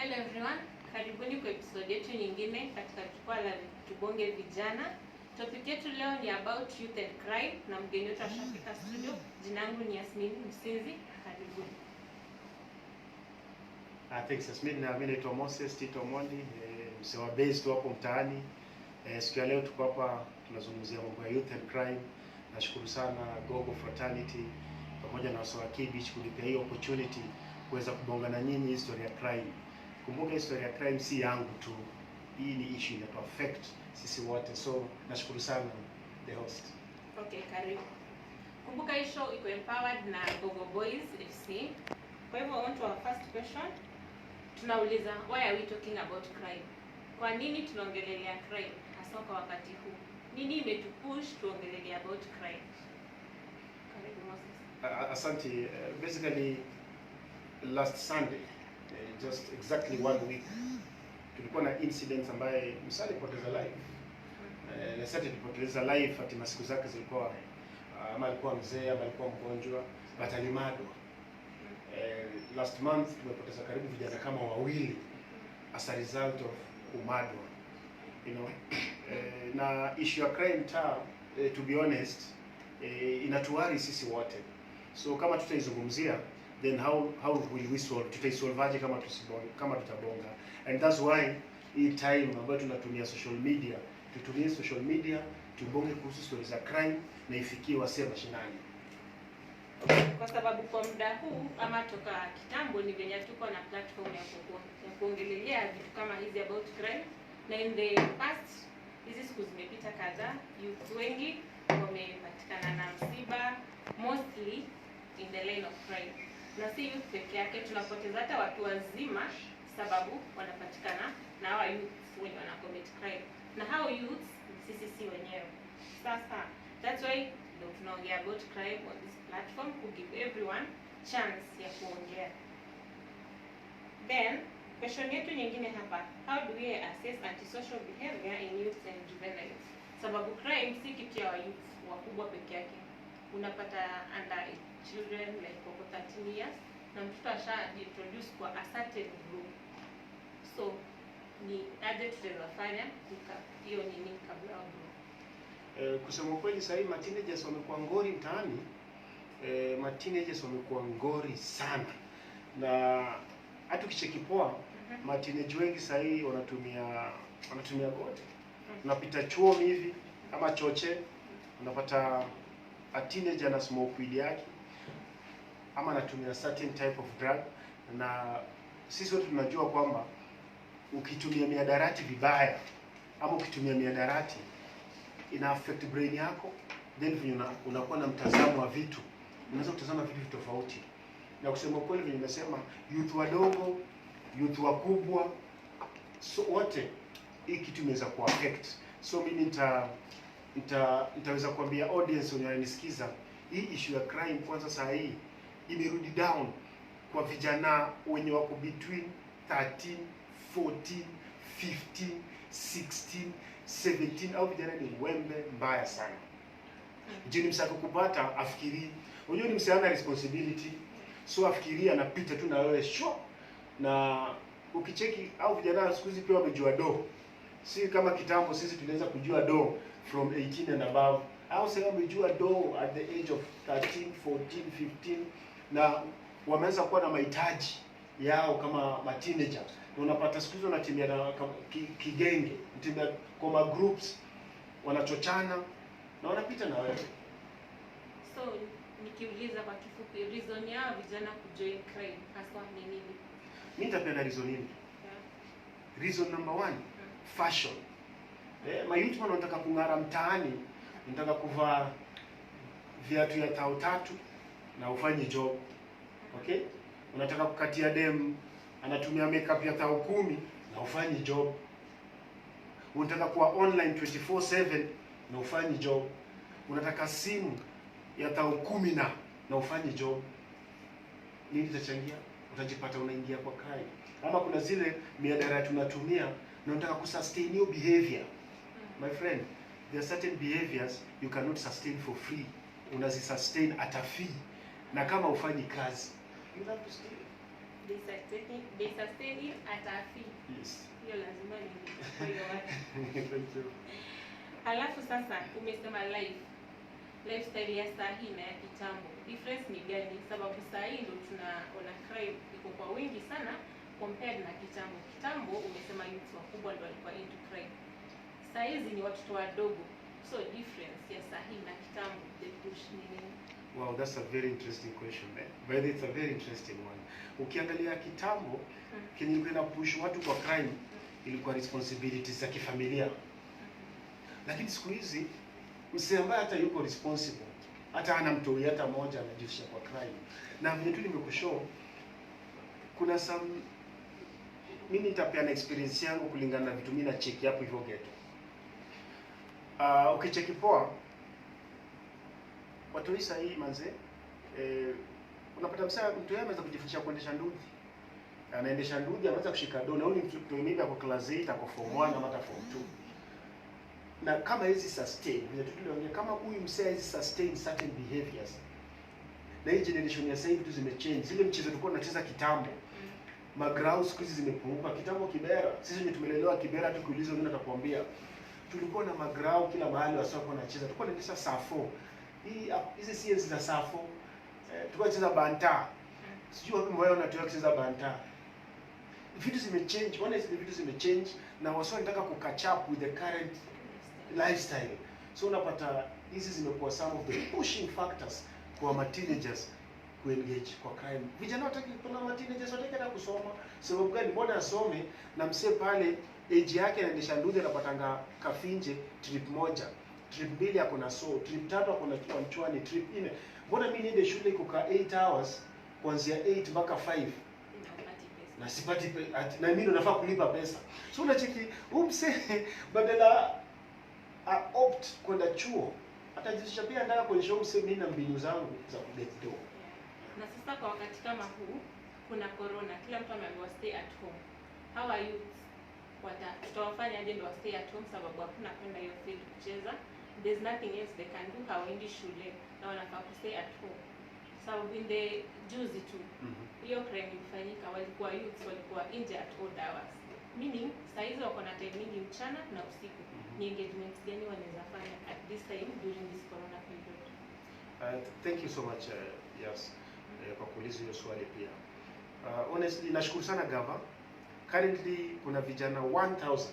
Hello everyone, karibuni kwa episode yetu nyingine katika jukwaa la Tubonge Vijana. Topic yetu leo ni about youth and crime na mgeni wetu ashafika studio. Jina langu ni Yasmin Msinzi, karibuni. Thanks Yasmin, na mimi naitwa Moses Tito Omondi, msewa base tu hapo mtaani. Siku ya leo tuko hapa tunazungumzia mambo ya youth and crime. Nashukuru sana Gogo Fraternity pamoja na wasowa Beach kunipea hii opportunity kuweza kubonga na nyinyi historia ya crime. Kumbuka historia ya crime si yangu tu. Hii ni issue inatu affect sisi wote. So nashukuru sana the host. Okay, karibu. Kumbuka hii show iko empowered na Gogo Boys FC. Kwa hivyo on to our first question. Tunauliza, why are we talking about crime? Kwa nini tunaongelelea crime hasa kwa wakati huu? Nini imetupush tuongelelea about crime? Karibu Moses. Asante. Basically last Sunday, just exactly 1 week, tulikuwa na incidents ambaye msali poteza life. Lesati tulipoteza life ati masiku zake zilikuwa ama alikuwa mzee ama alikuwa mgonjwa, but alimadwa. Last month tumepoteza karibu vijana kama wawili as a result of umadwa, you know. Na issue ya crime to be honest, inatuari sisi wote. So kama tutaizungumzia, then how will we solve? Tutaisolvaje kama tutabonga? And that's why hii time ambayo tunatumia social media, tutumie social media tubonge kuhusu stories za crime na ifikie wasee mashinani. Kwa sababu kwa muda huu ama toka kitambo ni venye tuko na platform ya kuongelelea vitu kama hizi about crime, na in the past hizi siku zimepita kadhaa, youth wengi wamepatikana na msiba, mostly in the line of crime. Na si youth peke yake, tunapoteza hata watu wazima sababu wanapatikana na hawa youth wenye wana commit crime. Na hao youth sisi wenyewe. Sasa that's why tunaongea about crime on this platform to give everyone chance ya kuongea. Then question yetu nyingine hapa, how do we assess antisocial behavior in youth and juveniles? Sababu crime si kitu ya youth wakubwa peke yake. Unapata under children like over 13 years na mtoto ashajiintroduce kwa a certain group. So ni aje tutafanya hiyo nini kabla ya group? Kusema kweli sasa hivi teenagers wamekuwa ngori mtaani. Teenagers wamekuwa ngori sana. Na hata ukicheki poa, teenagers wengi sasa hivi wanatumia gote. Unapita chuo hivi kama choche, unapata a teenager na smoke weed yake ama anatumia certain type of drug, na sisi wote tunajua kwamba ukitumia mihadarati vibaya ama ukitumia mihadarati ina affect brain yako, then unakuwa na mtazamo wa vitu, unaweza kutazama vitu tofauti. Na kusema kweli vile nimesema, youth wadogo, youth wakubwa, so wote hii kitu imeweza kuaffect. So mimi nitaweza kuambia audience wananisikiza, hii issue ya crime kwanza saa hii imerudi down kwa vijana wenye wako between 13, 14, 15, 16, 17 au vijana ni wembe mbaya sana. Jini msako kupata afikiri, unajua ni msiana responsibility, so afikiri anapita tu na wewe sure. Na ukicheki au vijana siku hizi pia wamejua do. Si kama kitambo sisi tunaweza kujua do from 18 and above. Au sasa wamejua do at the age of 13, 14, 15, na wameanza kuwa na mahitaji yao kama teenager. Na unapata siku hizo wanatembea na kigenge, wanatembea kwa groups, wanachochana na wanapita na wewe. So nikiuliza kwa kifupi, reason ya vijana kujoin crime hasa ni nini? Mimi nitapenda reason nini? Reason number 1, fashion. Mayouth wanataka kung'ara mtaani, wanataka kuvaa viatu ya 3,000 na ufanye job. Okay? Unataka kukatia dem anatumia makeup ya 10,000 na ufanye job. Unataka kuwa online 24/7 na ufanye job. Unataka simu ya 10,000 na ufanye job. Nini itachangia? Utajipata unaingia kwa crime. Ama kuna zile mihadarati tunatumia na unataka kusustain your behavior. My friend, there are certain behaviors you cannot sustain for free. Unazisustain at a fee. Na kama ufanyi kazi, you have to stay. they sustain it at a fee. Yes. Hiyo lazima kwa hiyo watu. Thank you. Halafu sasa umesema lifestyle ya saa hii na ya kitambo. Difference ni gani? Sababu saa hii ndio tunaona crime iko kwa wingi sana compared na kitambo. Kitambo umesema youth wakubwa ndio walikuwa into crime. Saa hizi ni watoto wadogo. So difference ya saa hii na kitambo, the push ni nini? Wow, that's a very interesting question, man. But it's a very interesting one. Ukiangalia kitambo, kenye ilikuwa ina push watu kwa crime ilikuwa responsibilities za kifamilia. Lakini siku hizi msee ambaye hata yuko responsible, hata ana mtoi hata moja anajihusisha kwa crime. Na vile tu nimekushow, kuna mimi nitapeana experience yangu kulingana na vitu mimi na check hapo hivyo ghetto. Ukicheki poa, watu hii sahi manze, unapata mtu yeye anaweza kujifundisha kuendesha nduthi. Anaendesha nduthi, anaweza kushika dona, huyu mtu maybe ako class 8, ako form 1 ama hata form 2. Na kama hizi sustain, vile tuliongea, kama huyu msee hizi sustain certain behaviors. Na hii generation ya sasa hivi tu zimechange. Zile mchezo tulikuwa tunacheza kitambo. Magrau siku hizi zimepunguka. Kitambo Kibera, sisi wenye tumelelewa Kibera, tukiuliza wengine atakwambia tulikuwa na magrau kila mahali wasoko wanacheza. Tulikuwa tunaendesha safo. Hizi science za safo. Tulikuwa tunacheza banta. Sijui wapi mbaya wanatoa kucheza banta. Vitu zimechange, honestly vitu zimechange na wasio wanataka kukatch up with the current lifestyle. So unapata hizi zimekuwa some of the pushing factors kwa teenagers ku engage kwa crime. Vijana wataki, kuna teenagers wataki hata kusoma. Sababu gani? Mbona asome na msee pale age yake anaendesha nduthi anapatanga kafinje trip moja, trip mbili ako na trip tatu ako na kichwani, trip 4. Mbona mimi niende shule kukaa 8 hours kuanzia 8 mpaka 5? Na sipati na mimi ndo nafaa kulipa pesa. So unacheki msee badala opt kwenda chuo, atajisha pia anataka kuonyesha msee mimi na mbinu zangu za kuget dough. Na sasa kwa wakati kama huu kuna corona, kila mtu ameambiwa stay at home. How are you? Tutawafanya aje ndio stay at home sababu hakuna kwenda hiyo field kucheza. There's nothing else they can do, hawaendi shule na wanafaa ku stay at home. Sababu in the juzi tu hiyo crime ilifanyika, walikuwa youth walikuwa nje at odd hours. Meaning saa hizo wako na time nyingi mchana na usiku. Ni engagements gani wanaweza fanya at this time during this corona period? Thank you so much, yes, kwa kuuliza hiyo swali pia. Honestly, nashukuru sana Gava. Currently, kuna vijana 1,000,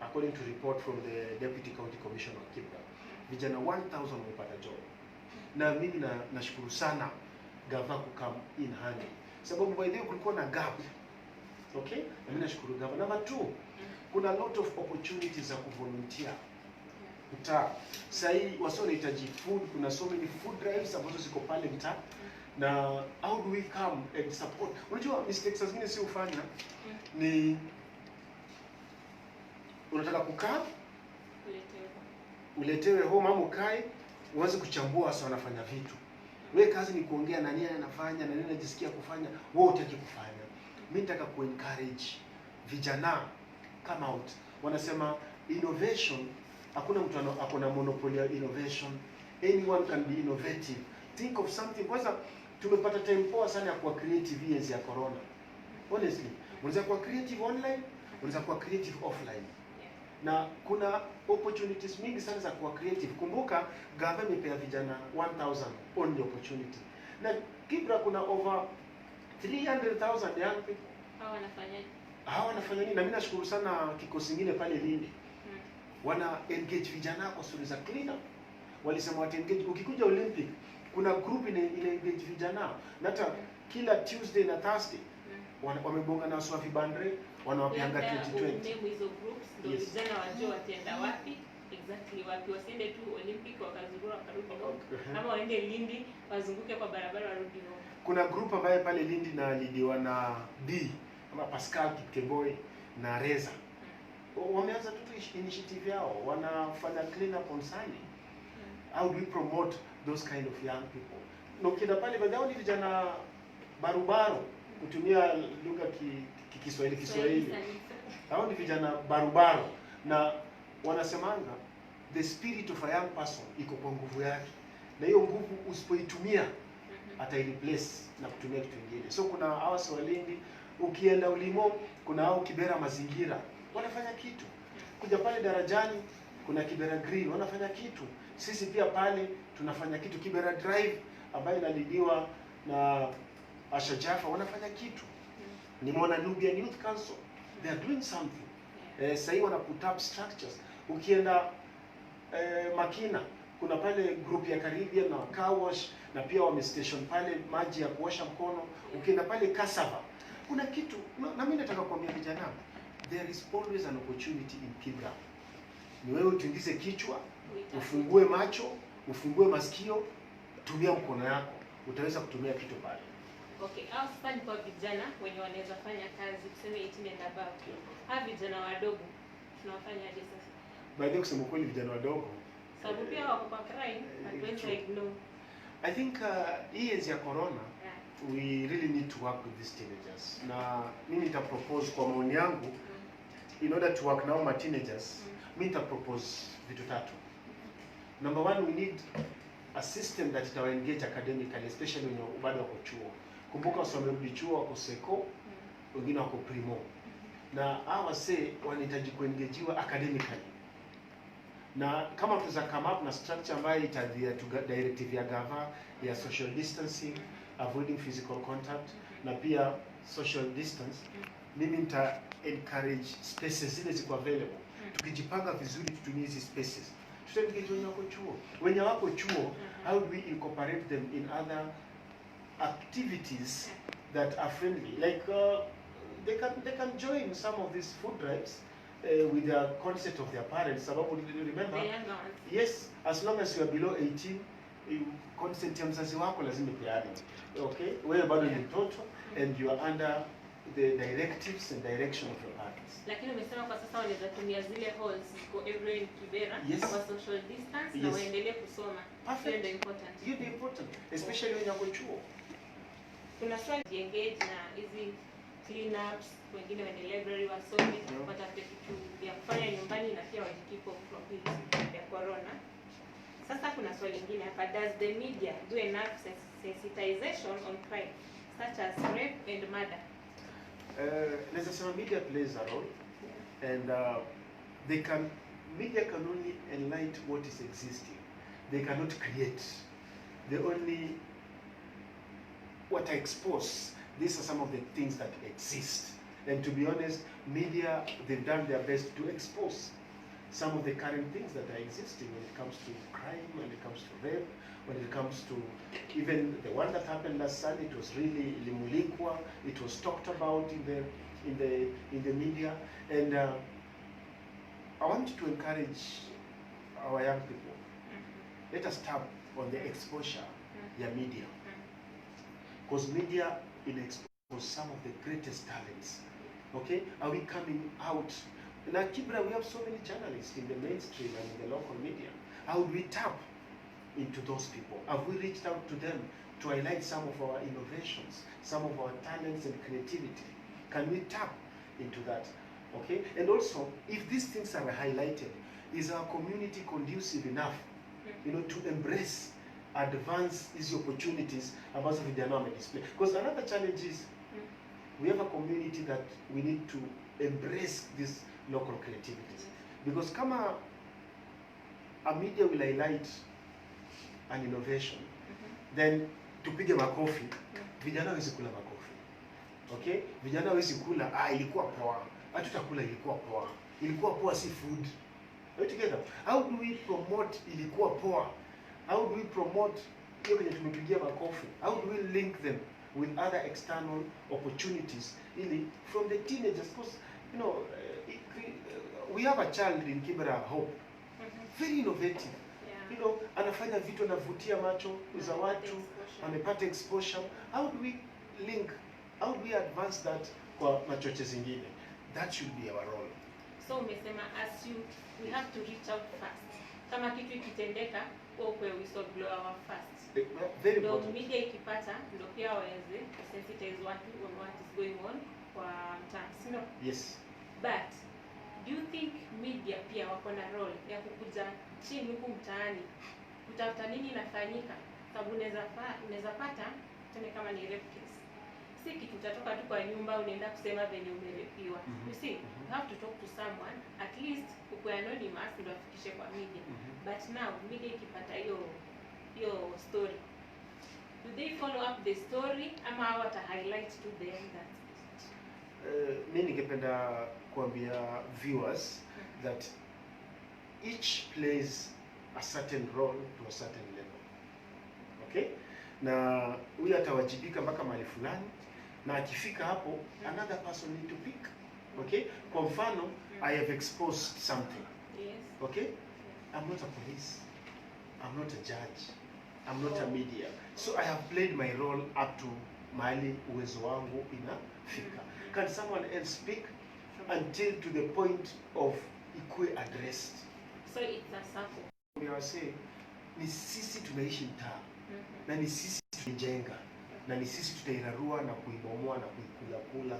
according to report from the Deputy County Commissioner of Kibra. Vijana 1,000 wamepata job. Na mimi nashukuru sana Gava ku come in handy. Sababu by the way kulikuwa na gap. Okay? Na mimi nashukuru Gava. Number 2, kuna lot of opportunities za kuvolunteer. Mtaa. Sasa hii wasio wanahitaji food, kuna so many food drives ambazo ziko pale mtaa. Na how do we come and support? Unajua mistakes zingine si ufanya ni unataka kukaa uletewe home ama ukae uanze kuchambua wasa wanafanya vitu. Wewe kazi ni kuongea nani anafanya na nini anajisikia kufanya, wewe hutaki kufanya. Mimi nataka encourage vijana come out. Wanasema innovation, hakuna mtu akona monopoly ya innovation. Anyone can be innovative. Think of something. Kwanza tumepata time poa sana ya kuwa creative years ya corona. Honestly, unaweza kuwa creative online, unaweza kuwa creative offline. Na kuna opportunities mingi sana za kuwa creative. Kumbuka government imepea vijana 1,000 only opportunity. Na Kibra kuna over 300,000 young people. Hawa wanafanya nini? Na mimi nashukuru sana kikosi kingine pale Lindi. Wana engage vijana kwa shughuli za clean up. Walisema wata engage ukikuja Olympic, kuna group ina engage vijana. Na hata kila Tuesday na Thursday wamebonga na Swafi Bandre, wanawapianga 2020. Hizo groups ndio vijana wajue wataenda wapi exactly, wapi wasiende tu Olympic wakazurura wakarudi home, ama waende Lindi wazunguke kwa barabara warudi home. Kuna group ambaye pale Lindi na lidiwa na D ama Pascal Kipkemboi na Reza. Wameanza tu initiative yao, wanafanya clean up on Sunday. How do we promote those kind of young people? Nokida pale badao ni vijana barubaru kutumia lugha Kiswahili. Hao ni vijana barubaru na wanasemanga the spirit of a young person iko kwa nguvu yake. Na hiyo nguvu usipoitumia ataireplace na kutumia kitu kingine. So kuna hawa Swalindi, ukienda Ulimo kuna hao Kibera mazingira wanafanya kitu. Kuja pale Darajani kuna Kibera Grill wanafanya kitu. Sisi pia pale tunafanya kitu. Kibera Drive ambayo inalidiwa na Asha Jaffa wanafanya kitu. Nimeona Nubian Youth Council, they are doing something. Sasa hivi wana put up structures. Ukienda Makina kuna pale group ya Caribbean na car wash, na pia wamestation pale maji ya kuosha mkono. Ukienda pale Kasava kuna kitu, na mimi nataka kuambia vijana, there is always an opportunity in Kibra. Ni wewe utingize kichwa, ufungue macho, ufungue masikio, tumia mkono yako, utaweza kutumia kitu pale. Okay, au sasa ni kwa vijana wenye wanaweza fanya kazi tuseme 18 and above. Hawa vijana wadogo tunawafanya aje sasa? Baada ya kusema kweli vijana wadogo, sababu pia wako kwa crime, hatuwezi ignore. I think hii enzi ya corona, we really need to work with these teenagers. Na mimi nita propose kwa maoni yangu, in order to work now my teenagers, mimi nita propose vitu tatu. Number one, we need a system that itawa engage academically, especially when bado wako chuo. Kumbuka wamerudi chuo, wako seko, wengine wako primo. Na hawa wanahitaji kuengajiwa academically. Na kama tuza come up na structure ambayo itadhia directive ya gava ya social distancing, avoiding physical contact, na pia social distance, mimi nita encourage spaces zile ziko available. Tukijipanga vizuri tutumie hizi spaces. Tutaengage wenye wako chuo. Wenye wako chuo, how do we incorporate them in other activities that are friendly? Like they can join some of these food drives with the consent of their parents. Sababu remember, yes, as long as you are below 18, consent ya mzazi wako lazima peane. Okay, wewe bado ni mtoto and you are under the directives and direction of your parents. Lakini umesema kwa sasa wanaweza tumia zile halls for every Kibera kwa social distance na waendelee kusoma. Hiyo ndio important. Hiyo ndio important, especially when you're chuo. Kuna swali engage na hizi cleanups, wengine wende library wasome, watafute vitu vya kufanya nyumbani na pia wajikipo from hii ya corona. Sasa kuna swali lingine hapa, does the media do enough sensitization on crime such as rape and murder? Let's say media plays a role, and media can only enlighten what is existing. They cannot create. They only what I expose. These are some of the things that exist. And to be honest, media, they've done their best to expose some of the current things that are existing when it comes to crime, when it comes to rape, when it comes to even the one that happened last Sunday. It was really limulikwa. It was talked about in the media, and I want to encourage our young people. Let us tap on the exposure of media, because media will expose some of the greatest talents. Okay, are we coming out? In Kibra, we have so many journalists in the mainstream and in the local media. How do we tap into those people? Have we reached out to them to highlight some of our innovations, some of our talents and creativity? Can we tap into that? Okay, and also, if these things are highlighted, is our community conducive enough, to embrace, advance these opportunities ambazo vijana wamedisplay? Because another challenge is we have a community that we need to embrace these local creativities. Because kama a media will highlight an innovation, then tupige makofi, vijana hawezi kula makofi. Okay? Vijana hawezi kula, ilikuwa poa. Hatutakula ilikuwa poa. Ilikuwa poa si food. Are we together? How do we promote ilikuwa poa? How do we promote hiyo kwenye tumepigia makofi? How do we link them with other external opportunities from the teenagers? Because we have a child in Kibera, Hope, very innovative. Anafanya vitu, anavutia macho za watu, amepata exposure. How do we link? How do we advance that kwa machoche zingine? That should be our role. So umesema we have to reach out fast. Kama kitu ikitendeka, we whistleblower fast. Very important. Media ikipata, ndio pia waweze sensitize watu on what is going on kwa mtaa. Yes. But do you think media pia wako na role ya kukuja chini huku mtaani kutafuta nini inafanyika? Sababu unaweza pata tuseme kama ni rape case, si kitu utatoka tu kwa nyumba unaenda kusema venye umerepiwa. You see, you have to talk to someone, at least ukwe anonymous ndio afikishe kwa media. But now media ikipata hiyo story, do they follow up the story ama wata highlight to them that mimi ningependa kuambia viewers that each plays a certain role to a certain level. Okay? Na huyu atawajibika mpaka mahali fulani, na akifika hapo another person need to pick. Okay? Kwa mfano, I have exposed something. yes, Okay? I'm not a police. I'm not a judge. I'm not a media. So I have played my role up to mahali uwezo wangu inafika. Can someone else speak until to the point of ikue addressed? so it's a circle. Niwasee, ni sisi tunaishi mtaa, na ni sisi tunajenga, na ni sisi tutairarua na kuibomoa na kuikula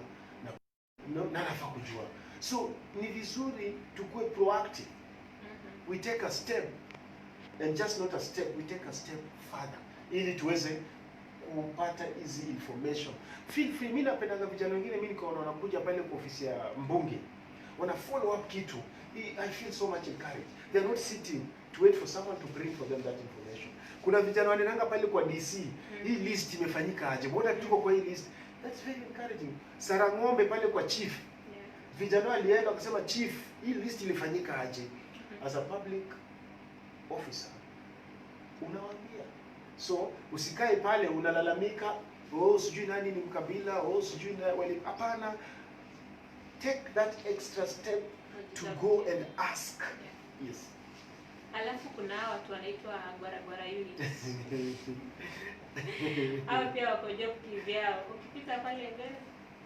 na nafaa kujua. So ni vizuri tukue proactive. We take a step, and just not a step, we take a step further ili tuweze kupata hizi information. Feel free. Mimi napenda vijana wengine, mimi nikaona wanakuja pale kwa ofisi ya mbunge, wana follow up kitu. I feel so much encouraged. They are not sitting to wait for someone to bring for them that information. Kuna vijana wanaenda pale kwa DC, hii list imefanyika aje? Mbona tuko kwa hii list? That's very encouraging. Sara ng'ombe pale kwa chief. Vijana walienda wakasema, chief, hii list ilifanyika aje? As a public officer unawaambia. So usikae pale unalalamika, oh sijui nani ni mkabila, oh sijui na wali. Hapana, take that extra step to go and ask. Yes. Alafu kuna watu wanaitwa gwara unit. Hao pia wako job kivyao. Ukipita pale mbele,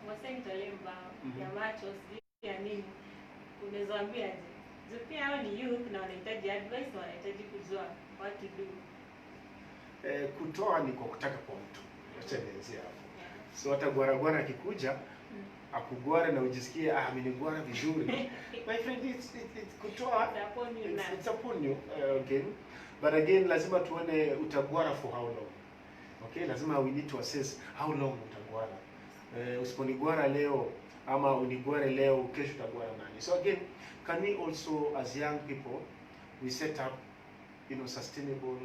wasenge mbao ya macho sijui ya nini, unaweza ambia aje? Pia hao ni youth na wanahitaji advice, wanahitaji kujua what to do. Kutoa ni kwa kutaka kwa mtu. Acha nianzie hapo. So hata gwara akikuja akugwara na ujisikie amenigwara vizuri. My friend, it's kutoa, it's upon you again. But again, lazima tuone utagwara for how long. Okay, lazima we need to assess how long utagwara. Usiponigwara leo ama unigware leo, kesho utagwara nani? So again, can we also as young people we set up sustainable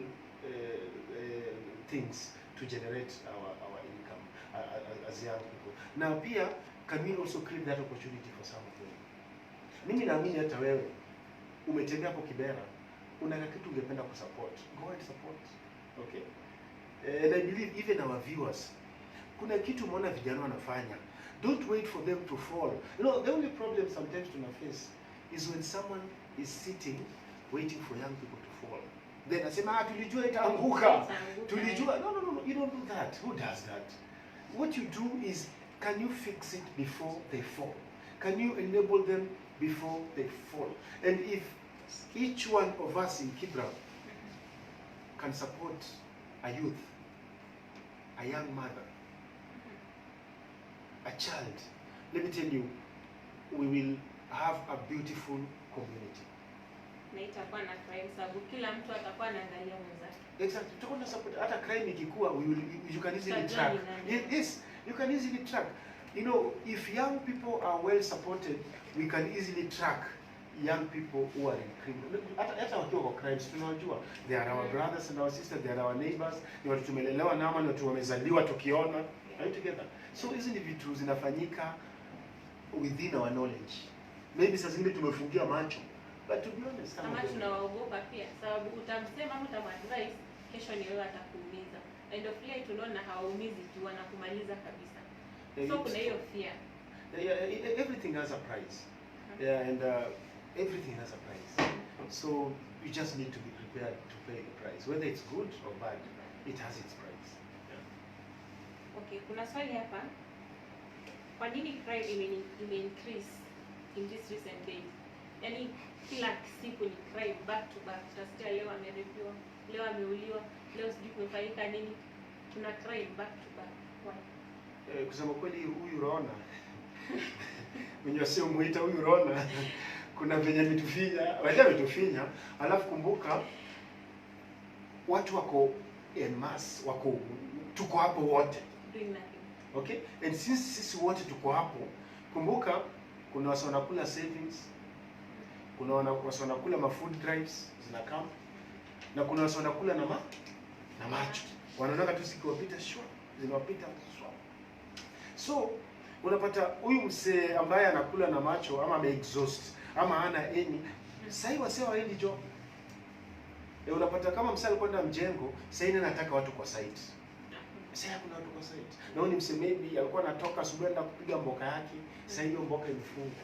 things to generate our income as young people. Now pia, can we also create that opportunity for some of them? Mimi naamini hata wewe umetembea hapo Kibera, una kitu ungependa kusupport, go and support. Okay? And I believe even our viewers, kuna kitu umeona vijana wanafanya, don't wait for them to fall. The only problem sometimes tuna face is when someone is sitting waiting for young people to fall. Then asema tulijua itaanguka. Tulijua. No, you don't do that. Who does that? What you do is, can you fix it before they fall? Can you enable them before they fall? And if each one of us in Kibra can support a youth, a young mother, a child, let me tell you, we will have a beautiful community. Na itakuwa na crime sababu kila mtu atakuwa anaangalia mwenzake. Exactly. Tutakuwa na support. Hata crime ikikua, you can easily track. Yes, you can easily track. If young people are well supported, we can easily track young people who are in crime. Hata wakiwa kwa crimes tunajua. They are our brothers and our sisters, they are our neighbors. Ni watu tumelelewa nao, ni watu wamezaliwa tukiona. Are you together? So hizi ni vitu zinafanyika within our knowledge. Maybe sasa zingine tumefungia macho. But to be honest, kama tunawaogopa pia sababu utamsema au utamadvise, kesho ni wewe atakuumiza. End of day tunaona hawaumizi tu, wanakumaliza kabisa. So kuna hiyo fear. Everything has a price. And everything has a price. So you just need to be prepared to pay the price. Whether it's good or bad, it has its price. Okay, kuna swali hapa. Kwa nini crime ime-increase in this recent days? Yaani kila siku ni crime back to back. Tutasikia leo amerepiwa, leo ameuliwa, leo sijui kumefanyika nini. Tuna crime back to back. Why? Kusema kweli huyu Rona mwenye sio muita huyu Rona kuna venye ametufinya, alafu kumbuka watu wako en masse, wako tuko hapo wote. Doing nothing. Okay? And since sisi wote tuko hapo, kumbuka kuna wasa wanakula savings, kuna wasa wanakula ma food drives zinakam, na kuna wasa wanakula na macho. Wanaona tu siku wapita shwa, zinawapita shwa. So unapata huyu msee ambaye anakula na macho ama ame-exhaust ama hana any, sasa wasee waendi job. Unapata kama msee alikwenda mjengo, sasa anataka watu kwa site. Sasa kuna watu kwa site. Na huyu msee maybe alikuwa anatoka asubuhi na kupiga mboka yake, sasa hiyo mboka imefungwa.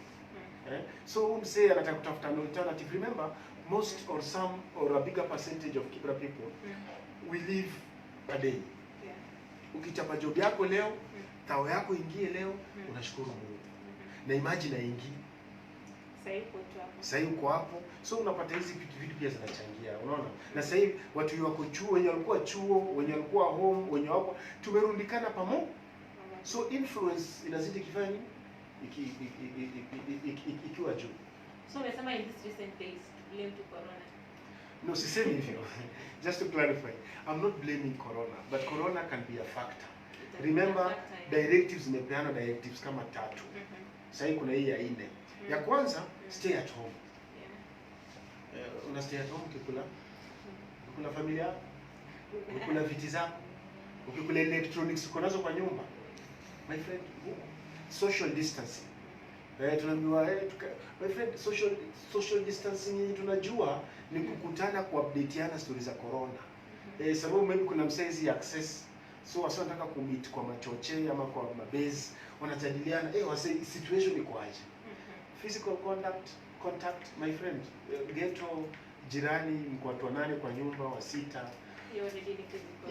So huyu msee anataka kutafuta an alternative. Remember, most or some or a bigger percentage of Kibra people we live a day. Ukichapa job yako leo, tao yako ingie leo, unashukuru Mungu. Na imagine aingie. Sasa uko hapo. So unapata hizi vitu pia zinachangia, unaona? Na sasa hivi watu wako chuo, wenye walikuwa chuo, wenye walikuwa home, wenye wako tumerundikana pamoja. So influence inazidi kifanya nini? Ikiwa juu. So unasema in this recent days blame to corona. No, sisemi hivyo. Just to clarify, I'm not blaming corona, but corona can be a factor. Remember, directives zimepeana directives kama 3. Sasa kuna hii ya 4. Ya kwanza, stay at home. Una stay at home ukikula. Ukikula familia, ukikula viti zako, ukikula electronics uko nazo kwa nyumba. My friend, social distancing. Tunaambiwa my friend, social distancing tunajua ni kukutana kuupdateana stories za corona. Sababu maybe kuna msaizi access. So wasa wanataka kumeet kwa machoche ama kwa mabase, wanajadiliana wase situation iko aje. Physical contact my friend, ghetto jirani mko watu 8 kwa nyumba wa 6.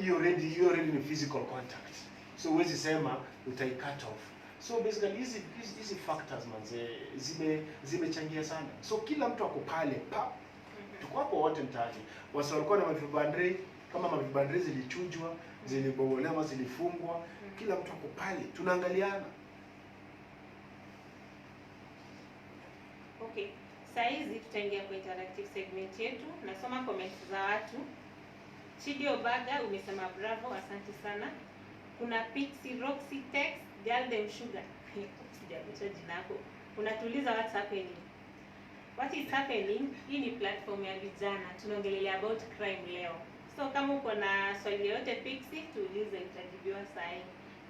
Hiyo already ni physical contact. So huwezi sema utai cut off. So basically hizi factors manze zimechangia sana. So kila mtu ako pale tuko hapo wote mtaani. Wasa walikuwa na mavibandre, kama mavibandre zilichujwa, zilibomolewa, zilifungwa, kila mtu ako pale tunaangaliana. Okay. Sasa hizi tutaingia kwa interactive segment yetu. Nasoma comments za watu. Chidi Obaga umesema bravo, asante sana. Kuna Pixie Roxy Text, Girl Them Sugar. Sijakucha jina lako. Unatuliza what's happening. What is happening? Hii ni platform ya vijana. Tunaongelea about crime leo. So kama uko na swali yote Pixie, tuulize itajibiwa saa hii.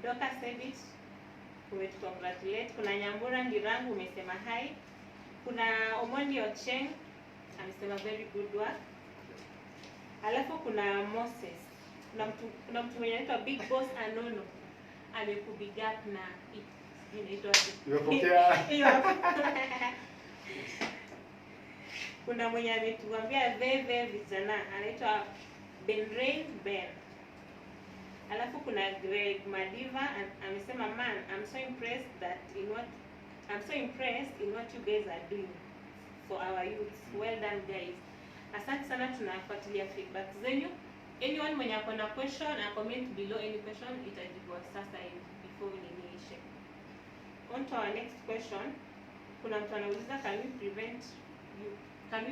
Doka Sebit, congratulate. Kuna Nyambura Ndirangu umesema hi. Kuna Omondi Ocheng amesema very good work. Alafu kuna Moses. Kuna mtu mwenye anaitwa Big Boss Anono. Amekubig up na inaitwa kuna mwenye ametuambia veve vijana anaitwa Ben. Alafu kuna Greg Madiva amesema man, I'm so impressed in what you guys are doing for our youth. Well done guys. Asante sana, tunafuatilia feedback zenyu. Anyone mwenye ako na question, a comment below any question, itajibiwa sasa hivi before niishe. On to our next question. Kuna mtu anauliza can we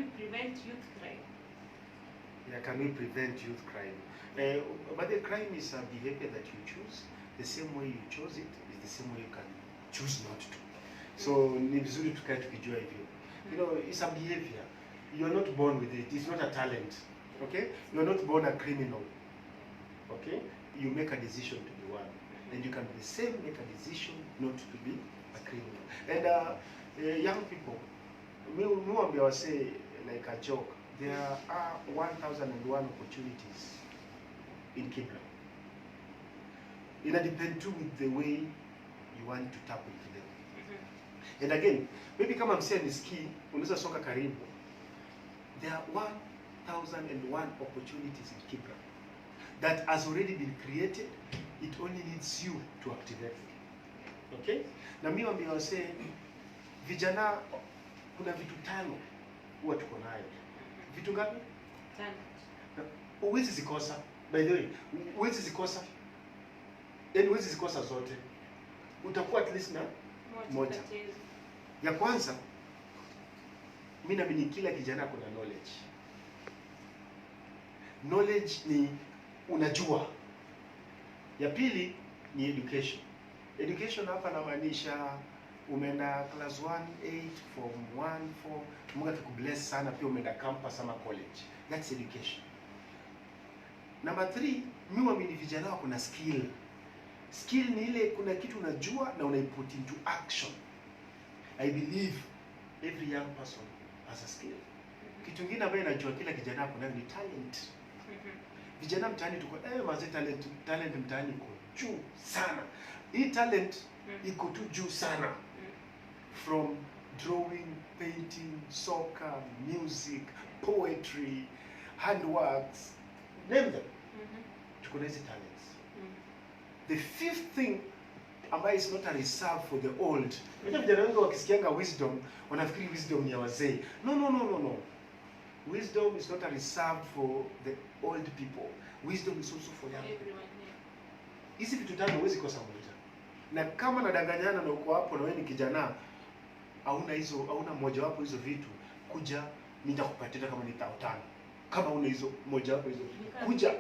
prevent youth crime? Yeah, can we prevent youth crime? But the crime is a behavior that you choose. The same way you chose it is the same way you can choose not to. So ni vizuri tukae tukijua hivyo. You know, it's a behavior. You're not born with it. It's not a talent. Okay? You're not born a criminal. Okay? You make a decision to be one. And you can the same make a decision not to be a criminal. And young people, we say like a joke, there are 1,001 opportunities in Kibra. It depends too with the way you want to tap into them. And again, maybe kama msee ni ski, unaweza soka karibu. There are 1,001 opportunities in Kibra that has already been created. It only needs you to activate. Okay? Na mimi wambia wase vijana kuna vitu 5 huwa tuko nayo. Vitu ngapi? 5. Huwezi zikosa. By the way, huwezi zikosa. Yaani huwezi zikosa zote. Utakuwa at least na moja. Ya kwanza, mimi naamini kila kijana kuna knowledge. Knowledge ni unajua. Ya pili ni education. Education hapa namaanisha umeenda class 1 8 form 1 4, Mungu akikubless sana pia umeenda campus ama college. That's education. Number 3, mimi waamini vijana wako na skill. Skill ni ile kuna kitu unajua na unaiput into action. I believe every young person has a skill. Kitu kingine ambayo najua kila kijana hapo nayo ni talent. Vijana mtaani tuko mazee talent mtaani iko juu sana. Hii talent iko tu juu sana. From drawing, painting, soccer, music, poetry, handworks, name them. Tuko na hizi talents. The fifth thing ambayo is not a reserve for the old. Unajua vijana wengi wakisikianga wisdom, wanafikiri wisdom ni ya wazee. No. Wisdom is not a reserve for the old people. Wisdom is also for young people. Hizi vitu tano huwezi kosa moja. Na kama nadanganyana na uko hapo na wewe ni kijana, hauna moja wapo hizo vitu, kuja nitakupatia kama ni 5,000. Kama una hizo moja wapo hizo vitu, kuja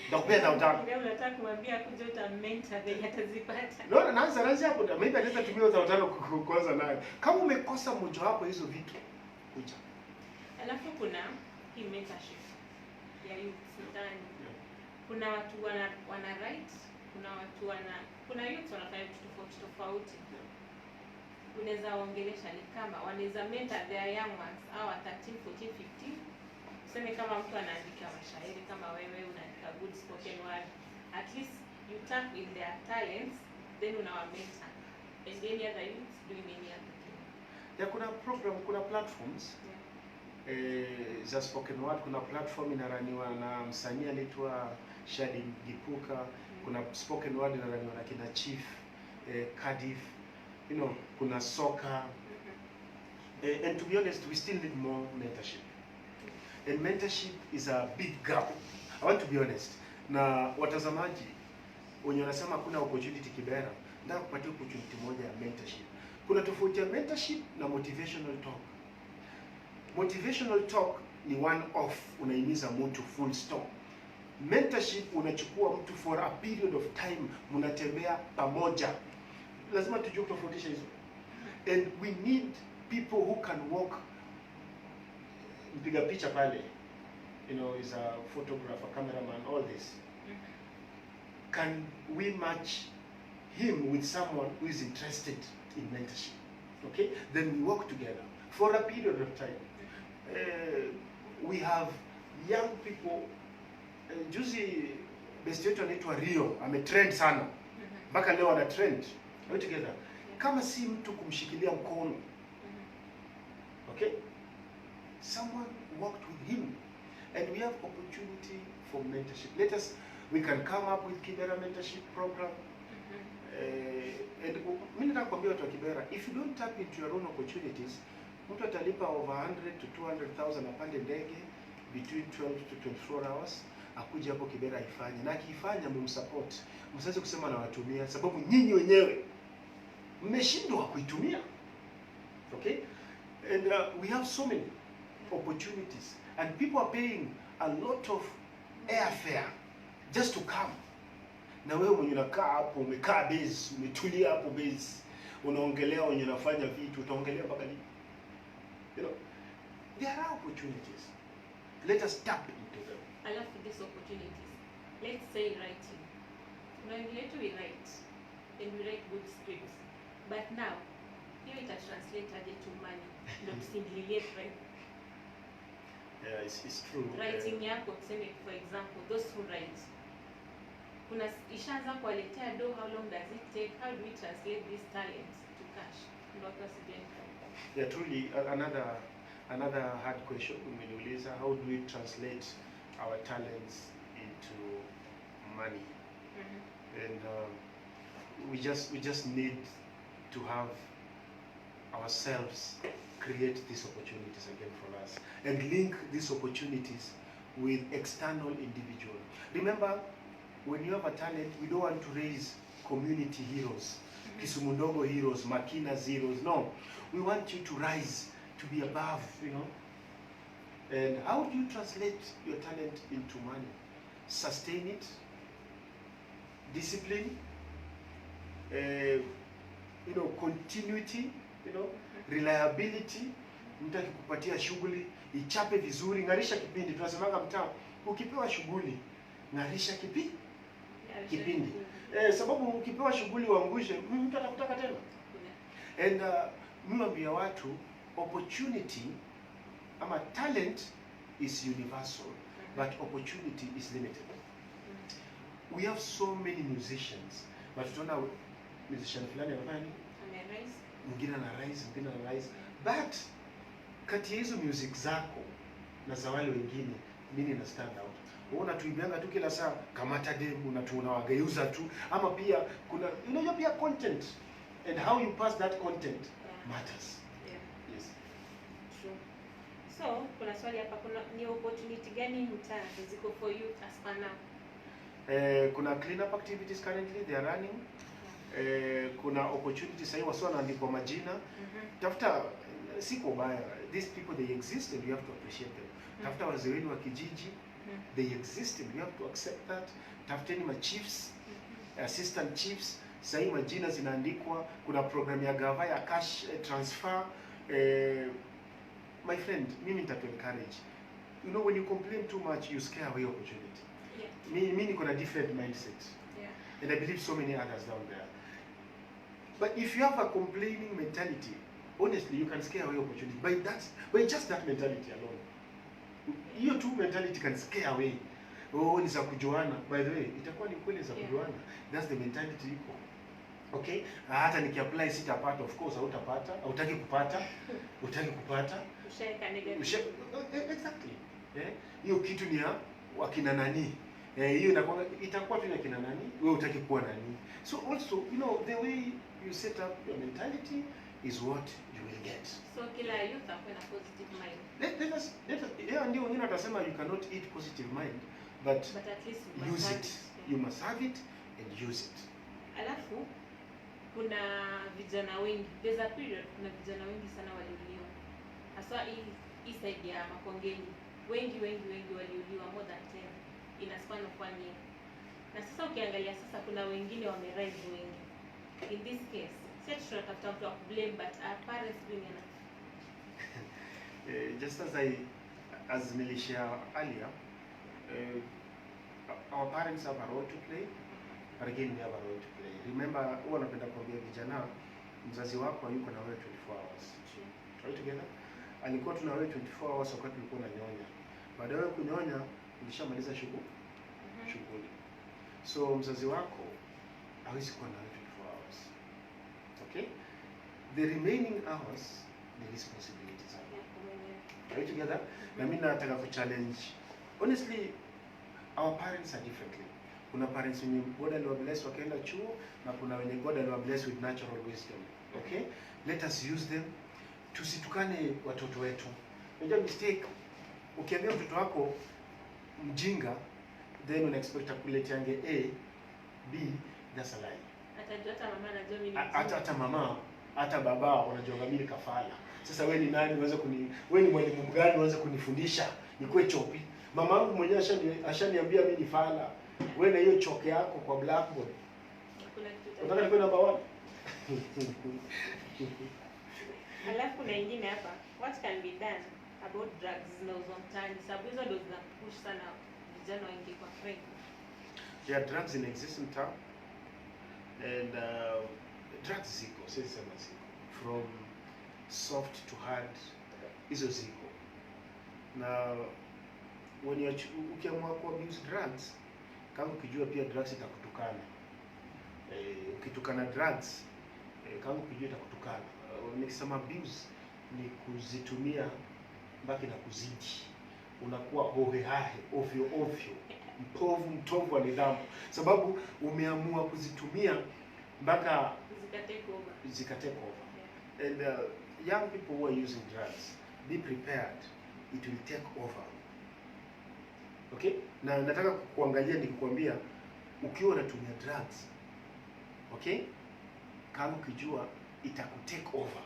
nitakupea 5,000. Leo nataka kumwambia kuja utamenta venye atazipata. No, naanza hapo. Maybe anaweza tumia 5,000 kuanza nayo. Kama umekosa moja wapo hizo vitu, kuja. Alafu kuna hii mentorship ya youth mtaani. Kuna watu wana right, kuna youth wanafanya vitu tofauti. Unaweza waongelesha ni kama wanaweza mentor their young ones au 13, 14, 15. Tuseme kama mtu anaandika mashairi kama wewe unaandika good spoken word, at least you tap in their talents, then unawa mentor. And any other youth doing any other thing. Ya kuna platforms. Za spoken word, kuna platform inaraniwa na msanii anaitwa Shadi Gipuka. Kuna spoken word inaraniwa na kina Chief Kadif, kuna soccer. And to be honest, we still need more mentorship. And mentorship is a big gap. I want to be honest. Na watazamaji wenye wanasema kuna opportunity Kibera, nataka kupatia opportunity moja ya mentorship. Kuna tofauti ya mentorship na motivational talk. Motivational talk ni one off, unaimiza mtu full stop. Mentorship unachukua mtu for a period of time, mnatembea pamoja. Lazima tujue kutofautisha hizo. And we need people who can walk. Mpiga picha pale, is a photographer, cameraman, all this. Can we match him with someone who is interested in mentorship? Okay? Then we work together for a period of time. We have young people. Juzi best yetu anaitwa Rio, ametrend sana. Mpaka leo ana trend. Are we together? Kama si mtu kumshikilia mkono. Okay? Someone worked with him. And we have opportunity for mentorship. We can come up with Kibera mentorship program. And mimi nataka kuambia watu wa Kibera, if you don't tap into your own opportunities, mtu atalipa over 100 to 200,000 apande ndege between 12 to 24 hours akuje hapo Kibera ifanye, na akifanya mumsupport. Msiweze kusema na watumia sababu nyinyi wenyewe mmeshindwa kuitumia. Okay? And we have so many opportunities and people are paying a lot of airfare just to come. Na wewe mwenye unakaa hapo, umekaa base, umetulia hapo base, unaongelea wenye unafanya vitu, utaongelea mpaka lini? There are opportunities. Let us tap into them. I love these opportunities. Let's say writing. When we write, and we write good scripts. But now, here it translates to money, not simply right? Yeah, it's true. Writing yako, for example, those who write. Kuna ishaanza kuwaletea do, how long does it take? How do we translate these talents to cash? Yeah, truly another hard question umeniuliza, how do we translate our talents into money? And we just need to have ourselves create these opportunities again for us and link these opportunities with external individuals. Remember, when you have a talent, we don't want to raise community heroes, Kisumundogo heroes, Makina's heroes. No, we want you to rise, to be above, And how do you translate your talent into money? Sustain it, discipline, continuity, reliability. Mtu akikupatia shughuli ichape vizuri, ng'arisha kipindi. Tunasemaga mtaa, ukipewa shughuli ng'arisha kipindi. Sababu ukipewa shughuli uangushe, mtu atakutaka tena. And mwambia watu opportunity ama talent is universal, but opportunity is limited. We have so many musicians, but tunaona musician fulani anafanya nini? Mwingine ana rise, but kati ya hizo music zako na za wale wengine, nini na stand out? Unaona tuibianga tu kila saa kamata demu na tunawageuza tu, ama pia kuna pia content and how you pass that content matters. Yes. True. So, kuna swali hapa, ni opportunity gani mtaa ziko for you as for now? Kuna clean up activities currently they are running. Kuna opportunities sasa wasio wanaandikwa majina. Tafuta, siko baya. These people they exist and you have to appreciate them. Tafuta wazee wenu wa kijiji, they exist and you have to accept that. Tafuteni ma chiefs, assistant chiefs, sasa majina zinaandikwa. Kuna program ya gava ya cash transfer. My friend, mimi nitatu encourage. When you complain too much, you scare away opportunity. Mimi niko na different mindset. And I believe so many others down there. But if you have a complaining mentality, honestly, you can scare away opportunity by just that mentality alone. Hiyo tu mentality can scare away. Ni za kujuana. By the way, itakuwa ni kweli za kujuana. That's the mentality iko. Okay? Hata nikiapply sitapata, of course hautapata, hutaki kupata. Ushaika negative. Exactly. Hiyo kitu ni ya wakina nani? Hiyo itakuwa tu ya kina nani? Wewe hutaki kuwa nani? So also, the way you set up your mentality is what you will get. So kila youth akwe na positive mind. Let us ndio wengine watasema you cannot eat positive mind, but at least use it. You must have it and use it. Alafu kuna vijana wengi, there's a period kuna vijana wengi sana waliuliwa. Hasa hii side ya Makongeni. Wengi waliuliwa, more than 10 in a span of 1 year. Na sasa ukiangalia sasa kuna wengine wamerise wengi. In this case, sisi tunatafuta mtu wa blame, but our parents doing enough. Just as nilishare earlier, our parents have a role to play, but again we have a role to play. Remember, huwa napenda kuambia vijana, mzazi wako yuko na wewe 24 hours. Try together. Alikuwa tuna wewe 24 hours wakati ulikuwa unanyonya. Baada ya kunyonya, ulishamaliza shughuli. So mzazi wako hawezi kuwa na 24 hours. Okay? The remaining hours, the responsibilities are. Are we together? Na mimi nataka ku challenge. Honestly, our parents are differently. Kuna parents wenye God aliwabless wakaenda chuo, na kuna wenye God aliwabless with natural wisdom. Okay? Let us use them. Tusitukane watoto wetu. Unajua mistake, ukiambia mtoto wako mjinga, then una expect akuleteange A, B, that's a lie. Hata mama, hata baba wanajua mimi kafala. Sasa wewe ni nani wewe ni mwalimu gani uanze kunifundisha nikuwe chopi? Mama yangu mwenyewe ashaniambia mimi ni fala. Wewe na hiyo choke yako kwa blackboard. Unataka nikuwe number 1? Alafu na ingine hapa, what can be done about drugs zinauzwa mtaani? Sababu hizo ndio zinapush sana vijana wengi kwa crime. There are drugs in existence town, and drugs ziko, sisi from soft to hard, hizo ziko. Na ukiamua ku abuse drugs, kama ukijua pia drugs itakutukana. Ukitukana drugs, kama ukijua itakutukana. Nikisema abuse ni kuzitumia mpaka na kuzidi. Unakuwa hohehahe, ovyo, mtovu wa nidhamu. Sababu umeamua kuzitumia mpaka zikatake over. And young people who are using drugs, be prepared, it will take over. Okay? Na nataka kuangalia nikikwambia ukiwa unatumia drugs, okay? Kama ukijua itakutake over.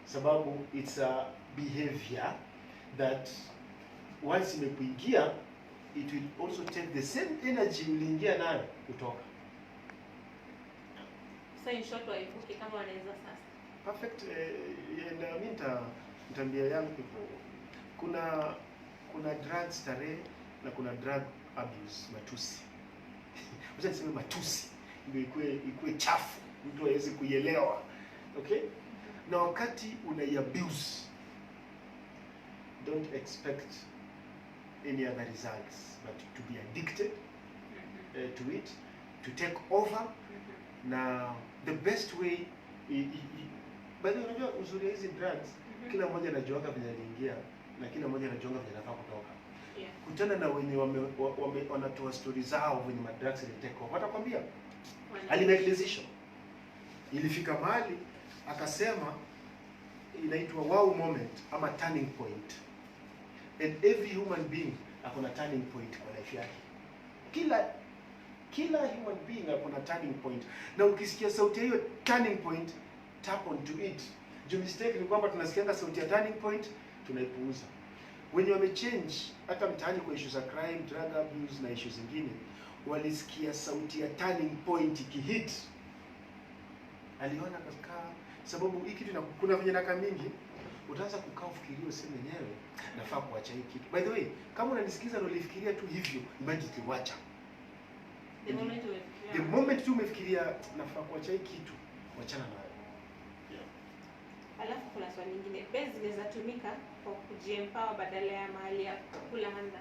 Sababu it's a behavior that once imekuingia, it will also take the same energy uliingia nayo kutoka. So in short waivuke kama wanaweza sasa. Perfect. And mimi nitaambia young people, kuna drug starehe na kuna drug abuse, matusi. Wacha niseme matusi ndio ikue chafu, mtu hawezi kuielewa. Okay? Na wakati unaiabuse, don't expect any other results but to be addicted to it, to take over. Na the best way by the way, unajua uzuri hizi drugs, kila mmoja anajuaga vile aliingia na kila mmoja anajuaga vile anafaa kutoka. Yeah. Kutana na wenye wanatoa story zao wenye madrugs ili take over. Watakwambia ali make decision. Ilifika mahali akasema inaitwa wow moment ama turning point. And every human being akona turning point kwa life yake. Kila human being akona turning point. Na ukisikia sauti hiyo turning point, tap onto it. Juu mistake ni kwamba tunasikianga sauti ya turning point, tunaipuuza. Wenye wamechange hata mtaani kwa issues za crime, drug abuse na issues zingine, walisikia sauti ya turning point ikihit. Aliona kakaa, sababu hii kitu kuna venye naka mingi, utaanza kukaa ufikirie useme wenyewe nafaa kuacha hii kitu. By the way, kama unanisikiza na ulifikiria tu hivyo, immediately wacha. The moment tu umefikiria nafaa kuacha hii kitu, wachana nayo. Alafu kuna swali lingine, base zinaweza tumika kwa kujiempower badala ya mahali ya kula handbas.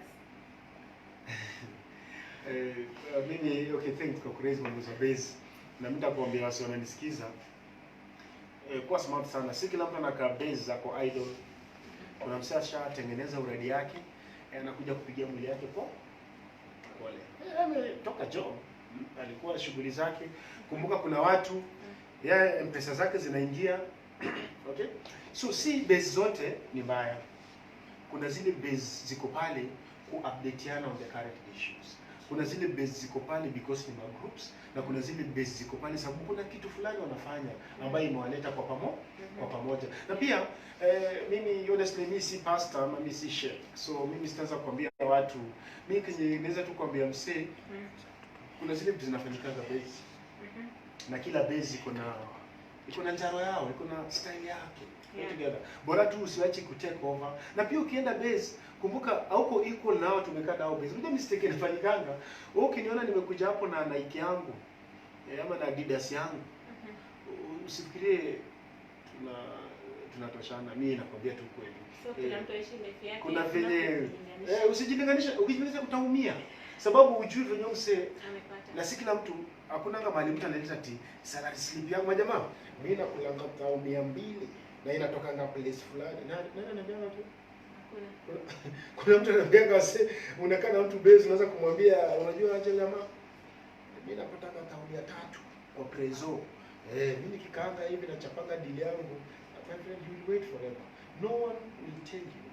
Mimi thanks kwa crazy mambo za base. Na mimi nitakwambia wasi wananisikiza. Kwa smart sana. Si kila mtu anakaa base zako idol. Kuna msasha tengeneza uredi yake, anakuja kupigia mwili yake kwa pole. Ametoka job. Alikuwa na shughuli zake. Kumbuka kuna watu M-Pesa zake zinaingia. Okay? So si base zote ni mbaya. Kuna zile base ziko pale ku-updateana on the current issues. Kuna zile base ziko pale because ni groups, na kuna zile base ziko pale sababu kuna kitu fulani wanafanya ambayo imewaleta kwa pamoja. Na pia mimi honestly mimi si pastor ama mimi si sheikh. So mimi sitaanza kuambia watu, mimi kenye naweza tu kuambia msee, kuna zile vitu zinafanyika base. Na kila base iko na njaro yao, iko na style yake. Together. Bora tu usiwache ku take over. Na pia ukienda base, kumbuka hauko equal nao tumekaa nao base. Unajua mistake inafanyikanga. Wewe ukiniona nimekuja hapo na Nike yangu, ama na Adidas yangu, usifikirie tunatoshana. Mimi nakwambia tu kweli. So kila mtu aishi life yake. Kuna venye usijilinganisha, ukijilinganisha utaumia. Sababu hujui venye mse amepata. Na si kila mtu, hakuna kama mahali mtu analeta salary slip yangu majamaa. Mimi nakulanga 200 na inatokanga place fulani. Nani ananiambia watu? Kuna mtu ananiambia wase unakaa na mtu base unaanza kumwambia unajua aje jamaa? Mimi napataka 300 kwa prezo. Mimi nikikaanga hivi na chapanga deal yangu. My friend, you will wait forever. No one will tell you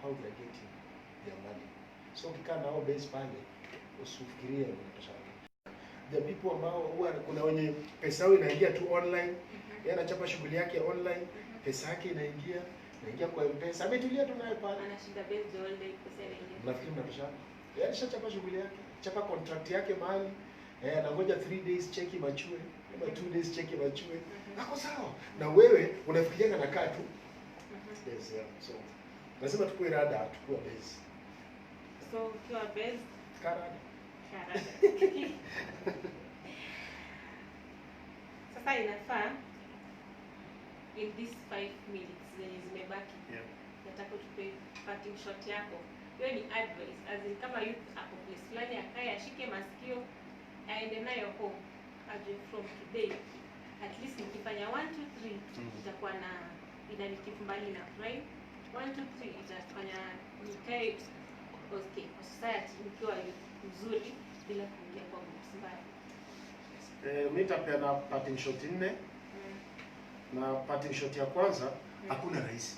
how they are getting their money. So ukikaa nao base pale usifikirie unatoshana. The people ambao huwa kuna wenye pesa yao inaingia tu online, yeye anachapa shughuli yake online, pesa yake inaingia kwa M-Pesa. Ametulia tu naye pale. Anashinda base all day pesa inaingia. Nafikiri mnatoshana. Yeye alishachapa shughuli yake, chapa contract yake mahali, anangoja 3 days cheki machue, ama 2 days cheki machue. Nako sawa. Na wewe unafikiria nakaa tu. Yes, yeah. So lazima tukue rada, tukue base. So ukiwa base Karada. Sasa inafaa in these 5 minutes zenye zimebaki. Nataka tupe parting shot yako. Hiyo ni advice as in kama youth hapo place fulani akae ashike masikio aende nayo home. Aje from today at least nikifanya 1 2 3 itakuwa na inanikifu mbali na crime. 1 2 3 itafanya nikae okay kwa society nikiwa mzuri bila kuingia kwa mbaya. Mimi nitapeana parting shot 4. Na parting shot ya kwanza, hakuna rahisi.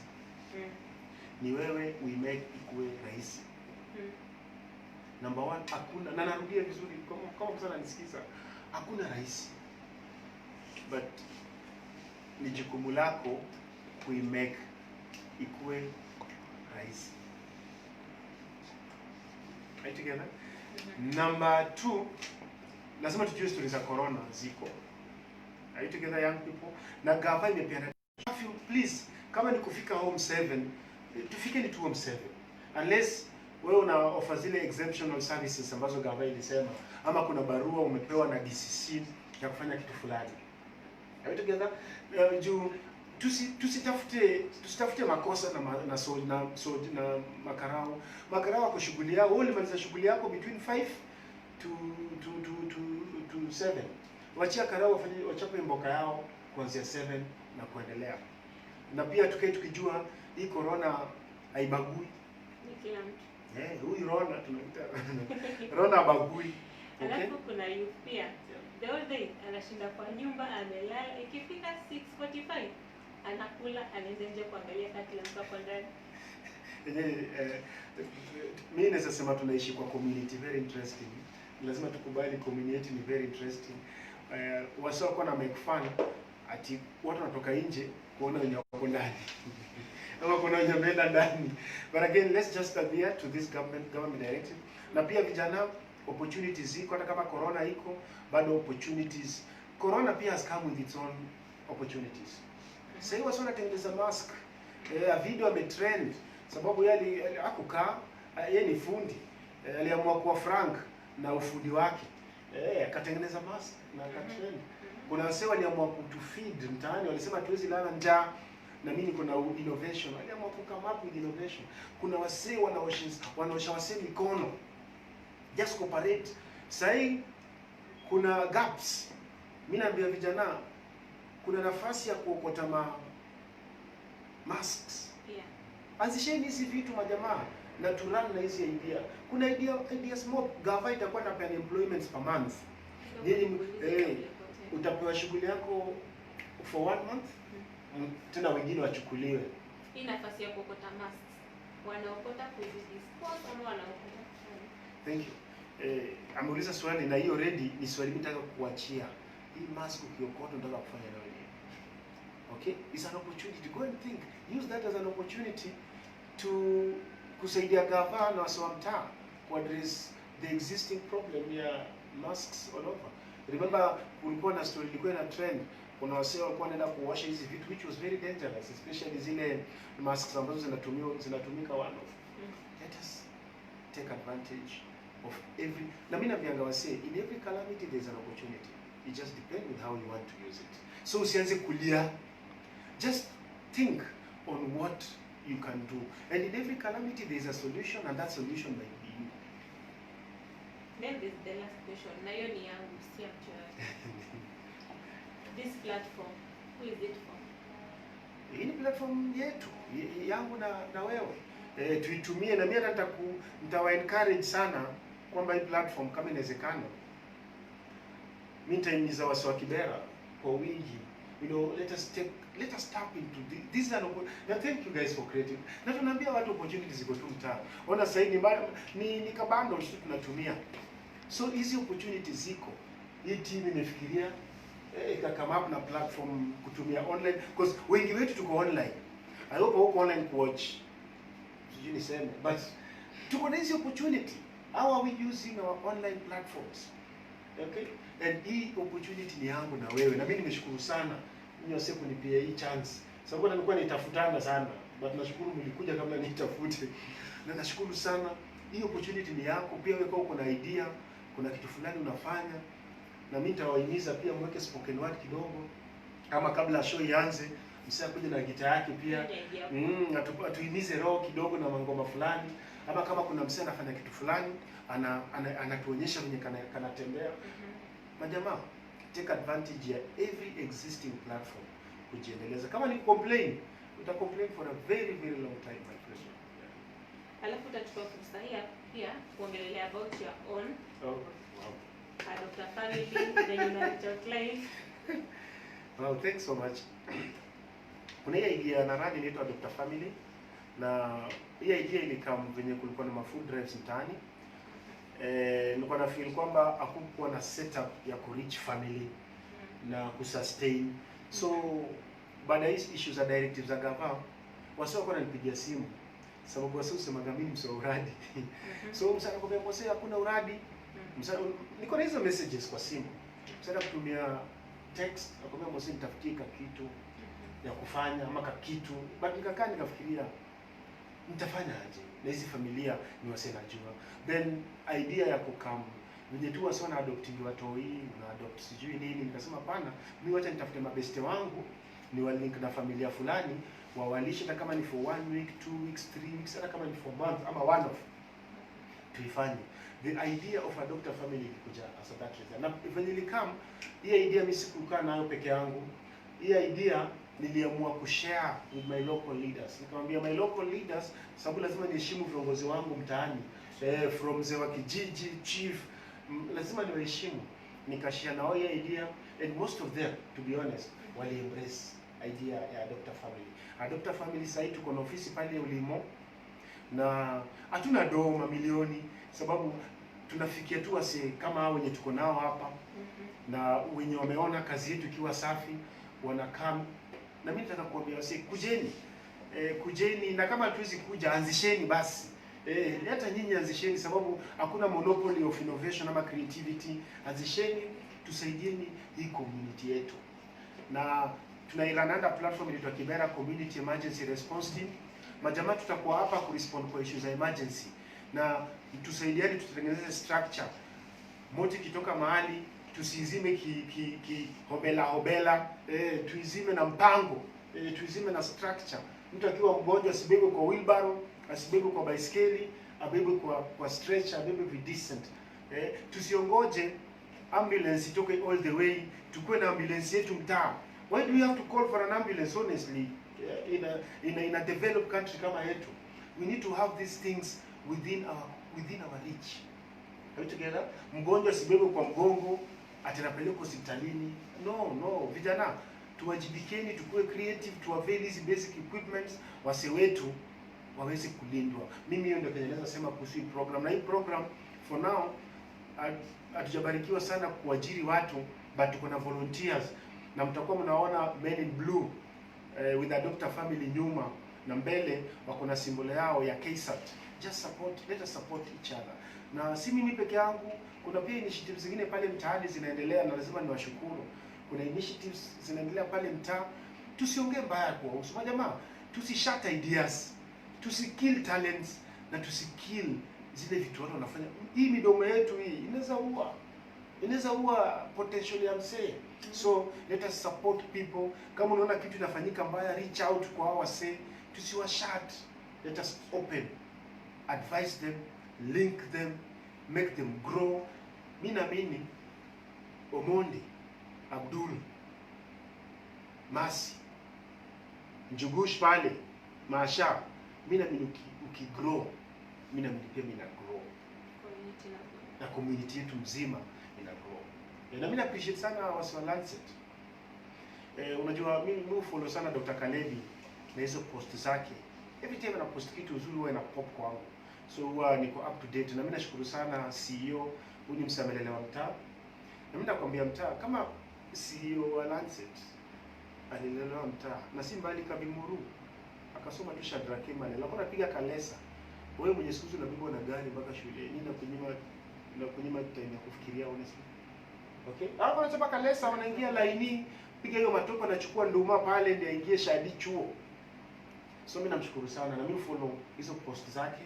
Ni wewe we make ikuwe rahisi. Number 1, hakuna, na narudia vizuri kama msana anisikiza, hakuna rahisi. But ni jukumu lako we make ikuwe rahisi. Right together? Number 2, lazima tujue stories za corona ziko. Are you together young people? Na gava imepeana curfew, please, kama ni kufika home 7, tufike ni tu home 7. Unless wewe una offer zile exceptional services ambazo gava ilisema, ama kuna barua umepewa na DCC ya kufanya kitu fulani. Are you together? Juu tusitafute makosa na makarao. Makarao wako shughuli yao, wewe ulimaliza shughuli yako between 5 to 7. Wachia karao wachape mboka yao kuanzia 7 na kuendelea. Na pia tukae tukijua hii corona haibagui. Ni kila mtu. Huyu Rona tunaita Rona bagui. Okay? Alafu kuna youth pia. The whole day anashinda kwa nyumba amelala, ikifika 6:45 anakula, anaenda nje kuangalia kama kila mtu ako ndani. Mimi naweza sema tunaishi kwa community very interesting. Lazima tukubali community ni very interesting. Wasio kwa na make fun ati watu wanatoka nje kuona wenye wako ndani. Ama kuna wenye wameenda ndani. But again, let's just adhere to this government directive. Na pia vijana, opportunities ziko, hata kama corona iko, bado opportunities. Corona pia has come with its own opportunities. Sasa hiyo wasona tengeneza mask. Video ametrend sababu yeye hakukaa, yeye ni fundi. Aliamua kuwa frank na ufundi wake. Akatengeneza mask na akatrend. Kuna wasee waliamua kutufeed mtaani, walisema tuwezi lala njaa. Na mimi niko na innovation. Aliamua kukama up with innovation. Kuna wasee wanaosha wasee mikono. Just cooperate. Sasa kuna gaps. Mimi naambia vijana kuna nafasi ya kuokota masks. Yeah. Anzisheni hizi vitu majamaa na turun na hizi idea. Kuna idea small, gava itakuwa na pay employments per month. Nini utapewa shughuli yako for 1 month. Tena wengine wachukuliwe. Hii nafasi ya kuokota masks. Wanaokota kudispose ama wanaokota. Thank you. Ameuliza swali na hiyo ready ni swali nitaka kuachia. Hii mask ukiokota unataka kufanya nayo nini? Okay? It's an opportunity. Go and think. Use that as an opportunity to kusaidia gava na watu wa mtaa ku address the existing problem ya masks all over. Remember kulikuwa na story ilikuwa na trend. Kuna wasee walikuwa wanaenda kuwasha hizi vitu which was very dangerous, especially zile masks ambazo zinatumika one-off. Let us take advantage of every. Na mimi nabianga wasee, in every calamity there's an opportunity. It just depends with how you want to use it. So usianze kulia. Just think on what you can do. And in every calamity there's a solution, and that solution might be you. Then there's the last question. Na hiyo ni yangu, si ya mtu yoyote. This platform, who is it for? Hii ni platform yetu, yangu na wewe. Tuitumie, na mimi hata nitawa encourage sana kwamba hii platform kama inawezekana. Mimi nitaimiza watu wa Kibera kwa wingi. You know, let us tap into this and thank you guys for creating. Na tunaambia watu opportunities ziko tu mtaa. Ona sasa ni kabando tu tunatumia. So hizi opportunities ziko. Hii team imefikiria come up na platform kutumia online because wengi wetu tuko online. I hope uko online kuwatch. Sijui niseme, but tuko na hizi opportunity. How are we using our online platforms? Okay? And hii opportunity ni yangu na wewe. Na mimi nimeshukuru sana nyose kunipia hii chance. Sababu nilikuwa nitafutana sana, but nashukuru mlikuja kabla nitafute. Na nashukuru sana. Hii opportunity ni yako. Pia wewe uko na idea, kuna kitu fulani unafanya. Na mimi nitawahimiza pia mweke spoken word kidogo. Kama kabla show ianze, msaya kuja na gitaa yake pia. Atuhimize roho kidogo na mangoma fulani. Ama kama kuna msaya anafanya kitu fulani, anatuonyesha venye kanatembea. Majamaa, take advantage ya every existing platform kujiendeleza. Kama ni complain, uta-complain for a very very long time, my friend. Yeah. Alafu utachukua fursa hii pia kuongelelea about your own. Oh, wow. Dr. Family, then you manage your clients. Wow, thanks so much. Kuna hii idea na rani inaitwa Dr. Family, na hii idea ilikam venye kulikuwa na food drives mtaani. Nilikuwa na feel kwamba hakukuwa na setup ya ku-reach family na kusustain. So baada ya issues za directives za gava, wasio kwa nanipigia simu sababu wasio sema mimi msao uradi. So msana kwa msao hakuna uradi. Msana niko na hizo messages kwa simu. Msana kutumia text akamwambia Mose nitafutie kitu ya kufanya ama kitu, but nikakaa nikafikiria nitafanya aje na hizi familia ni wase najua. Then idea ya kukam vile tu wase na adopting watoi na adopt sijui nini, nikasema pana mimi wacha nitafute mabeste wangu ni walink na familia fulani wawalishe, hata kama ni for 1 week 2 weeks 3 weeks, hata kama ni for month ama one off tuifanye. The idea of adopt a family ilikuja as a that reason. Na eventually come hii idea mimi sikukaa nayo peke yangu. Hii idea niliamua kushare with my local leaders. Nikamwambia my local leaders, sababu lazima niheshimu viongozi wangu mtaani, from mzee wa kijiji, chief, lazima niwaheshimu. Nikashare nao hii idea, and most of them, to be honest, wali embrace idea ya adopt a family. Adopt a family sasa tuko na ofisi pale Ulimo, na hatuna doo mamilioni, sababu tunafikia tu wase kama hao wenye tuko nao hapa, na wenye wameona kazi yetu ikiwa safi wanakam. Na mimi nataka kuambia wase kujeni, kujeni, na kama hatuwezi kuja anzisheni basi. Hata nyinyi anzisheni, sababu hakuna monopoly of innovation ama creativity. Anzisheni, tusaidieni hii community yetu. Na tunairananda platform inaitwa Kibera Community Emergency Response Team. Majamaa tutakuwa hapa kurespond kwa issues za emergency, na tusaidiane, tutengeneze structure. Moto kitoka mahali tusizime hobela, tuizime na mpango, tuizime na structure. Mtu akiwa mgonjwa asibebe kwa wheelbarrow, asibebe kwa baiskeli, abebe kwa stretcher, abebe with decent. Tusiongoje ambulance itoke all the way, tukue na ambulance yetu mtaa. Why do we have to call for an ambulance honestly in a developed country kama yetu? We need to have these things within our reach. Are we together? Mgonjwa sibebe kwa mgongo atinapeleka hospitalini. No, vijana tuwajibikeni, tukue creative, to avail these basic equipments, wase wetu waweze kulindwa. Mimi hiyo ndio kenye sema kuhusu program, na hii program for now hatujabarikiwa sana kuajiri watu, but tuko na volunteers, na mtakuwa mnaona men in blue with a doctor family nyuma, na mbele wako na symbol yao ya KSAT. Just support, let us support each other. Na si mimi peke yangu, kuna pia initiatives zingine pale mtaani zinaendelea, na lazima niwashukuru. Kuna initiatives zinaendelea pale mtaa. Tusiongee mbaya kwa uso jamaa, tusishut ideas, tusikill talents, na tusikill zile vitu watu wanafanya. Hii midomo yetu hii inaweza ua potential ya msee. So let us support people. Kama unaona kitu inafanyika mbaya, reach out kwa hao wasee, tusiwashut. Let us open, advise them, link them, make them grow. Mimi naamini Omondi, Abdul, Masi, Njugush pale, Masha, mimi naamini ukigrow, mimi naamini pia mimi na grow. Na community yetu mzima ina grow. Na mimi na appreciate sana wasi wa Lancet. Unajua mimi follow sana Dr. Kalebi na hizo post zake. Every time ana post kitu uzuri huwa ina pop kwangu. So huwa niko up to date, na mimi nashukuru sana CEO, huyu ni msamelele wa mtaa. Na mimi nakwambia mtaa kama CEO wa Lancet alilelewa mtaa, na si mbali Kabimuru. Akasoma tu Shadrack Mane. Alikuwa anapiga kalesa. Wewe mwenye siku hizo unabebwa na gari mpaka shuleni na kunyima time ya kufikiria honestly. Okay? Hapo anachapa kalesa, wanaingia laini, piga hiyo matopa, anachukua nduma pale ndio aingie shadi chuo. So mimi namshukuru sana, na mimi follow hizo post zake,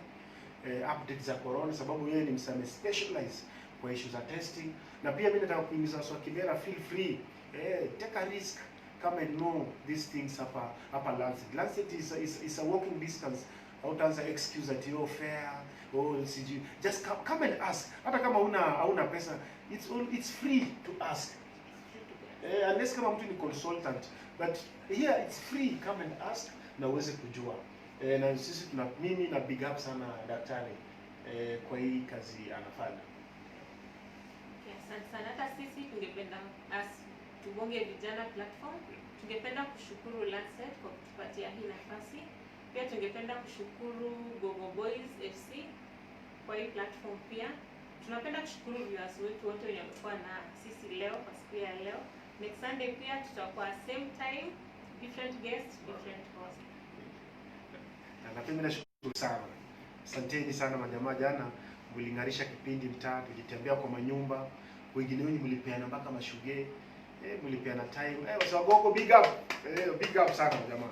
updates za corona, sababu yeye ni msame specialized kwa issues za testing. Na pia mimi nataka kuhimiza watu wa Kibera, feel free, take a risk, come and know these things hapa Lancet. Lancet is a walking distance. Hautaanza excuse at your fair or siji. Just come and ask. Hata kama hauna pesa, it's free to ask. Unless kama mtu ni consultant, but here it's free, come and ask na uweze kujua. Na sisi mimi na big up sana daktari kwa hii kazi anafanya. Okay, sana hata sisi tungependa tubonge vijana platform. Tungependa kushukuru Lancet kwa kutupatia hii nafasi. Pia tungependa kushukuru Gogo Boys FC kwa hii platform pia. Tunapenda kushukuru viewers wetu wote wenye wamekuwa na sisi leo kwa siku ya leo. Next Sunday pia tutakuwa same time, different guests, different hosts. Na pia nashukuru sana. Asanteni sana majamaa, jana mlingarisha kipindi mtaa, tulitembea kwa manyumba, wengine wengi mlipeana mpaka mashuge. Mlipeana time. Wasagogo big up. Big up sana jamaa.